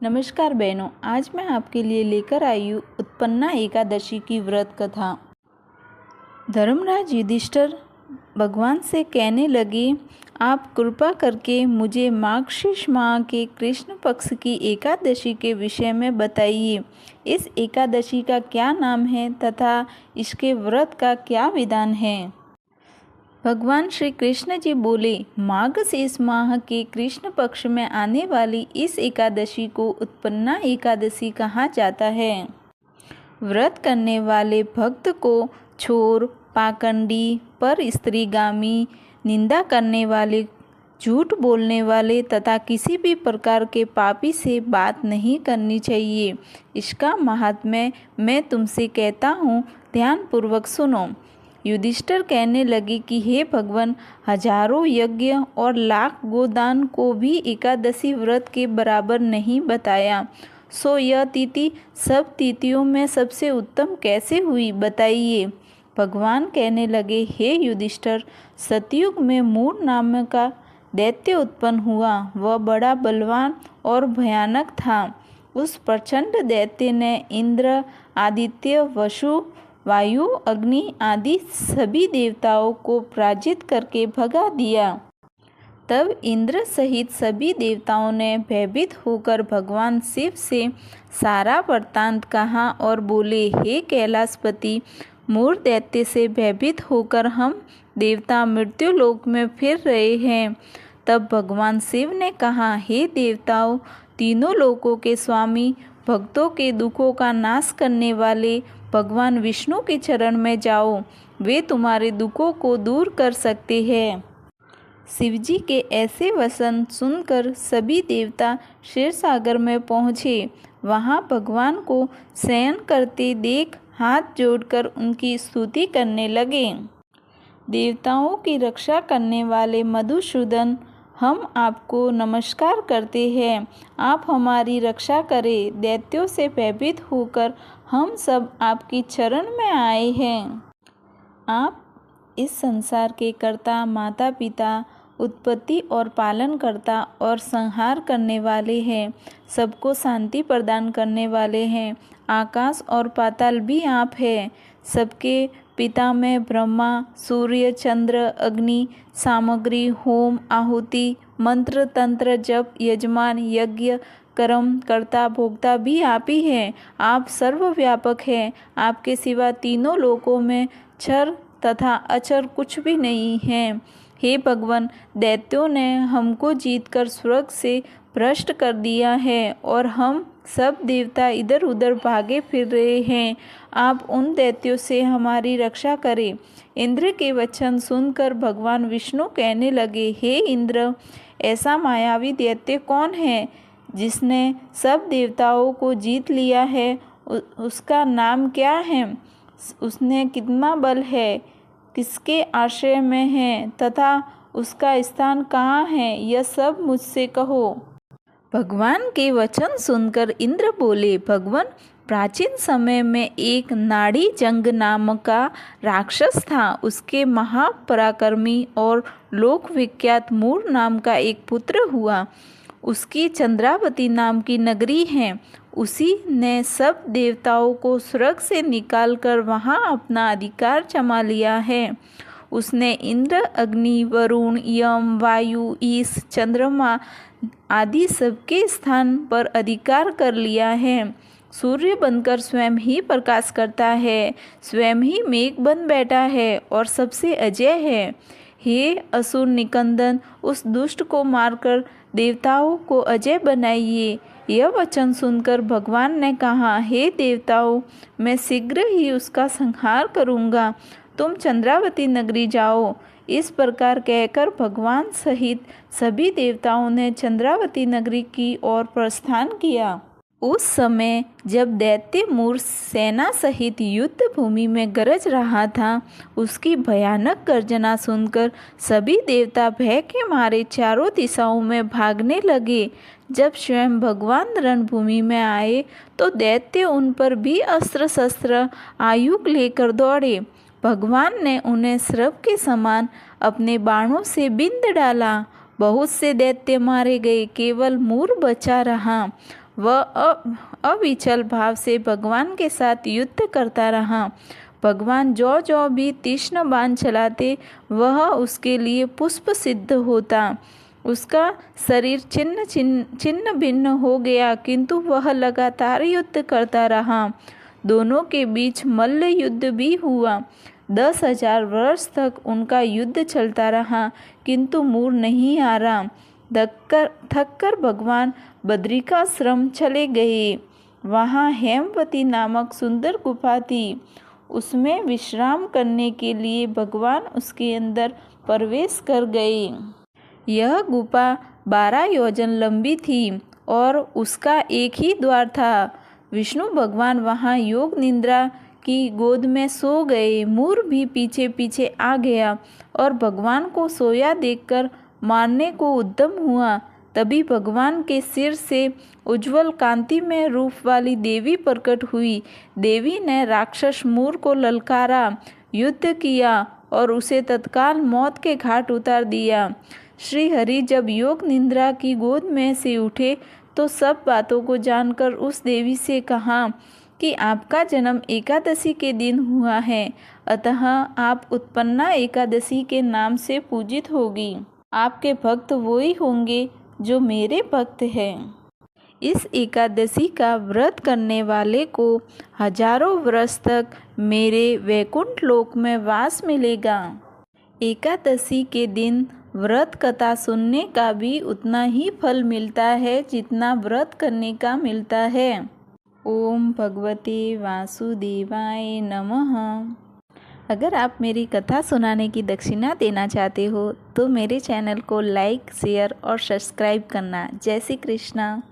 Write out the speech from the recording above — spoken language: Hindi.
नमस्कार बहनों, आज मैं आपके लिए लेकर आई हूँ उत्पन्ना एकादशी की व्रत कथा। धर्मराज युधिष्ठिर भगवान से कहने लगे, आप कृपा करके मुझे मार्गशीर्ष माह के कृष्ण पक्ष की एकादशी के विषय में बताइए। इस एकादशी का क्या नाम है तथा इसके व्रत का क्या विधान है। भगवान श्री कृष्ण जी बोले, मार्गशीर्ष माह के कृष्ण पक्ष में आने वाली इस एकादशी को उत्पन्ना एकादशी कहा जाता है। व्रत करने वाले भक्त को छोर, पाखंडी, पर स्त्रीगामी, निंदा करने वाले, झूठ बोलने वाले तथा किसी भी प्रकार के पापी से बात नहीं करनी चाहिए। इसका महात्म्य मैं तुमसे कहता हूँ, ध्यानपूर्वक सुनो। युधिष्ठिर कहने लगे कि हे भगवान, हजारों यज्ञ और लाख गोदान को भी एकादशी व्रत के बराबर नहीं बताया। सो यह तिथि सब तिथियों में सबसे उत्तम कैसे हुई, बताइए। भगवान कहने लगे, हे युधिष्ठिर, सतयुग में मूर नाम का दैत्य उत्पन्न हुआ। वह बड़ा बलवान और भयानक था। उस प्रचंड दैत्य ने इंद्र, आदित्य, वसु, वायु, अग्नि आदि सभी देवताओं को पराजित करके भगा दिया। तब इंद्र सहित सभी देवताओं ने भयभीत होकर भगवान शिव से सारा वृत्तांत कहा और बोले, हे कैलाशपति, मूर दैत्य से भयभीत होकर हम देवता मृत्युलोक में फिर रहे हैं। तब भगवान शिव ने कहा, हे देवताओं, तीनों लोकों के स्वामी, भक्तों के दुखों का नाश करने वाले भगवान विष्णु के चरण में जाओ, वे तुम्हारे दुखों को दूर कर सकते हैं। शिवजी के ऐसे वचन सुनकर सभी देवता क्षीर सागर में पहुँचे। वहाँ भगवान को शयन करते देख हाथ जोड़कर उनकी स्तुति करने लगे। देवताओं की रक्षा करने वाले मधुसूदन, हम आपको नमस्कार करते हैं। आप हमारी रक्षा करें। दैत्यों से भयभीत होकर हम सब आपकी चरण में आए हैं। आप इस संसार के कर्ता, माता पिता, उत्पत्ति और पालन करता और संहार करने वाले हैं। सबको शांति प्रदान करने वाले हैं। आकाश और पाताल भी आप हैं। सबके पिता में ब्रह्मा, सूर्य, चंद्र, अग्नि, सामग्री, होम, आहुति, मंत्र, तंत्र, जप, यजमान, यज्ञ, कर्म, कर्ता, भोक्ता भी आप ही हैं। आप सर्वव्यापक हैं। आपके सिवा तीनों लोकों में क्षर तथा अक्षर कुछ भी नहीं है। हे भगवान, दैत्यों ने हमको जीतकर स्वर्ग से भ्रष्ट कर दिया है और हम सब देवता इधर उधर भागे फिर रहे हैं। आप उन दैत्यों से हमारी रक्षा करें। इंद्र के वचन सुनकर भगवान विष्णु कहने लगे, हे इंद्र, ऐसा मायावी दैत्य कौन है जिसने सब देवताओं को जीत लिया है? उसका नाम क्या है? उसने कितना बल है? किसके आश्रय में है तथा उसका स्थान कहाँ है? यह सब मुझसे कहो। भगवान के वचन सुनकर इंद्र बोले, भगवान, प्राचीन समय में एक नाड़ी जंग नाम का राक्षस था। उसके महापराक्रमी और लोक विख्यात मूर नाम का एक पुत्र हुआ। उसकी चंद्रावती नाम की नगरी है। उसी ने सब देवताओं को स्वर्ग से निकालकर वहां अपना अधिकार जमा लिया है। उसने इंद्र, अग्नि, वरुण, यम, वायु, ईश, चंद्रमा आदि सबके स्थान पर अधिकार कर लिया है। सूर्य बनकर स्वयं ही प्रकाश करता है, स्वयं ही मेघ बन बैठा है और सबसे अजय है। हे असुर निकंदन, उस दुष्ट को मारकर देवताओं को अजय बनाइए। यह वचन सुनकर भगवान ने कहा, हे देवताओं, मैं शीघ्र ही उसका संहार करूँगा। तुम चंद्रावती नगरी जाओ। इस प्रकार कहकर भगवान सहित सभी देवताओं ने चंद्रावती नगरी की ओर प्रस्थान किया। उस समय जब दैत्य मूर सेना सहित युद्ध भूमि में गरज रहा था, उसकी भयानक गर्जना सुनकर सभी देवता भय के मारे चारों दिशाओं में भागने लगे। जब स्वयं भगवान रणभूमि में आए तो दैत्य उन पर भी अस्त्र शस्त्र आयुध लेकर दौड़े। भगवान ने उन्हें सर्प के समान अपने बाणों से बिंध डाला। बहुत से दैत्य मारे गए, केवल मूर बचा रहा। वह अविचल भाव से भगवान के साथ युद्ध करता रहा। भगवान जो जो भी तीक्ष्ण बाण चलाते वह उसके लिए पुष्प सिद्ध होता। उसका शरीर छिन्न भिन्न हो गया, किंतु वह लगातार युद्ध करता रहा। दोनों के बीच मल्ल युद्ध भी हुआ। 10,000 वर्ष तक उनका युद्ध चलता रहा, किंतु मूर नहीं हारा। थककर भगवान बद्रिकाश्रम चले गए। वहाँ हेमवती नामक सुंदर गुफा थी। उसमें विश्राम करने के लिए भगवान उसके अंदर प्रवेश कर गए। यह गुफा 12 योजन लंबी थी और उसका एक ही द्वार था। विष्णु भगवान वहाँ योग निद्रा की गोद में सो गए। मूर भी पीछे पीछे आ गया और भगवान को सोया देखकर मारने को उद्यम हुआ। तभी भगवान के सिर से उज्जवल कांति में रूप वाली देवी प्रकट हुई। देवी ने राक्षस मूर को ललकारा, युद्ध किया और उसे तत्काल मौत के घाट उतार दिया। श्री हरि जब योग निद्रा की गोद में से उठे तो सब बातों को जानकर उस देवी से कहा कि आपका जन्म एकादशी के दिन हुआ है, अतः आप उत्पन्ना एकादशी के नाम से पूजित होगी। आपके भक्त वो ही होंगे जो मेरे भक्त हैं। इस एकादशी का व्रत करने वाले को हजारों वर्ष तक मेरे वैकुंठ लोक में वास मिलेगा। एकादशी के दिन व्रत कथा सुनने का भी उतना ही फल मिलता है जितना व्रत करने का मिलता है। ओम भगवते वासुदेवाय नमः। अगर आप मेरी कथा सुनाने की दक्षिणा देना चाहते हो तो मेरे चैनल को लाइक, शेयर और सब्सक्राइब करना। जय श्री कृष्णा।